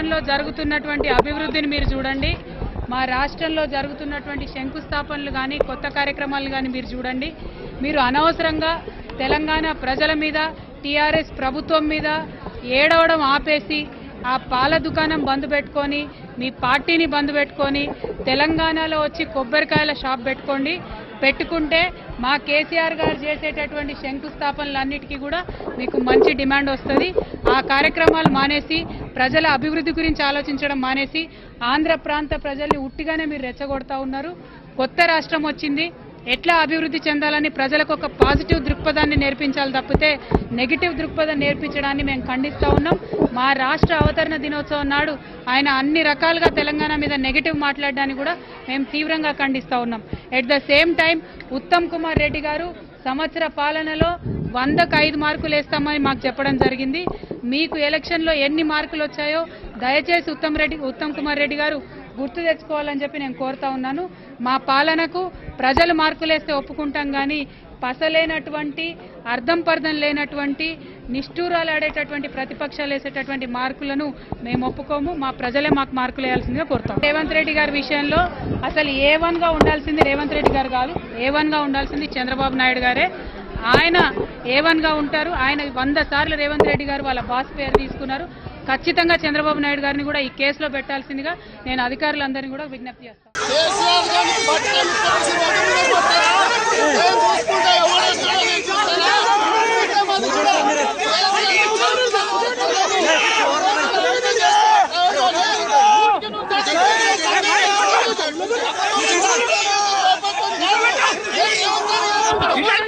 రాష్ట్రంలో జరుగుతున్నటువంటి అభివృద్ధిని మీరు చూడండి, మా రాష్ట్రంలో జరుగుతున్నటువంటి శంకుస్థాపనలు కానీ కొత్త కార్యక్రమాలు కానీ మీరు చూడండి. మీరు అనవసరంగా తెలంగాణ ప్రజల మీద టీఆర్ఎస్ ప్రభుత్వం మీద ఏడవడం ఆపేసి ఆ పాల దుకాణం బంద్ పెట్టుకొని మీ పార్టీని బంద్ పెట్టుకొని తెలంగాణలో వచ్చి కొబ్బరికాయల షాప్ పెట్టుకుంటే మా కేసీఆర్ గారు చేసేటటువంటి శంకుస్థాపనలన్నిటికీ కూడా మీకు మంచి డిమాండ్ వస్తుంది. ఆ కార్యక్రమాలు మానేసి ప్రజల అభివృద్ధి గురించి ఆలోచించడం మానేసి ఆంధ్ర ప్రాంత ప్రజల్ని ఉట్టిగానే మీరు రెచ్చగొడతా ఉన్నారు. కొత్త రాష్ట్రం వచ్చింది, ఎట్లా అభివృద్ధి చెందాలని ప్రజలకు ఒక పాజిటివ్ దృక్పథాన్ని నేర్పించాలి తప్పితే నెగిటివ్ దృక్పథం నేర్పించడాన్ని మేము ఖండిస్తూ ఉన్నాం. మా రాష్ట్ర అవతరణ దినోత్సవం నాడు ఆయన అన్ని రకాలుగా తెలంగాణ మీద నెగిటివ్ మాట్లాడడాన్ని కూడా మేము తీవ్రంగా ఖండిస్తూ ఉన్నాం. At the same time Uttam Kumar Reddy గారు సంవత్సర పాలనలో 100కు 5 మార్కులు వేస్తామని మాకు చెప్పడం జరిగింది. మీకు ఎలక్షన్లో ఎన్ని మార్కులు వచ్చాయో దయచేసి ఉత్తమ్ కుమార్ రెడ్డి గారు గుర్తు తెచ్చుకోవాలని చెప్పి నేను కోరుతా ఉన్నాను. మా పాలనకు ప్రజలు మార్కులేస్తే ఒప్పుకుంటాం కానీ పసలేనటువంటి అర్థం పర్థం లేనటువంటి నిష్ఠూరాలాడేటటువంటి ప్రతిపక్షాలు వేసేటటువంటి మార్కులను మేము ఒప్పుకోము. మా ప్రజలే మాకు మార్కులు వేయాల్సిందిగా కోరుతాం. రేవంత్ రెడ్డి గారి విషయంలో అసలు A1గా ఉండాల్సింది రేవంత్ రెడ్డి గారు కాదు, A1గా ఉండాల్సింది చంద్రబాబు నాయుడు గారే. ఆయన A1గా ఉంటారు. ఆయన 100 సార్లు రేవంత్ రెడ్డి గారు వాళ్ళ బాస్ పేరు తీసుకున్నారు. ఖచ్చితంగా చంద్రబాబు నాయుడు గారిని కూడా ఈ కేసులో పెట్టాల్సిందిగా నేను అధికారులందరినీ కూడా విజ్ఞప్తి చేస్తాను.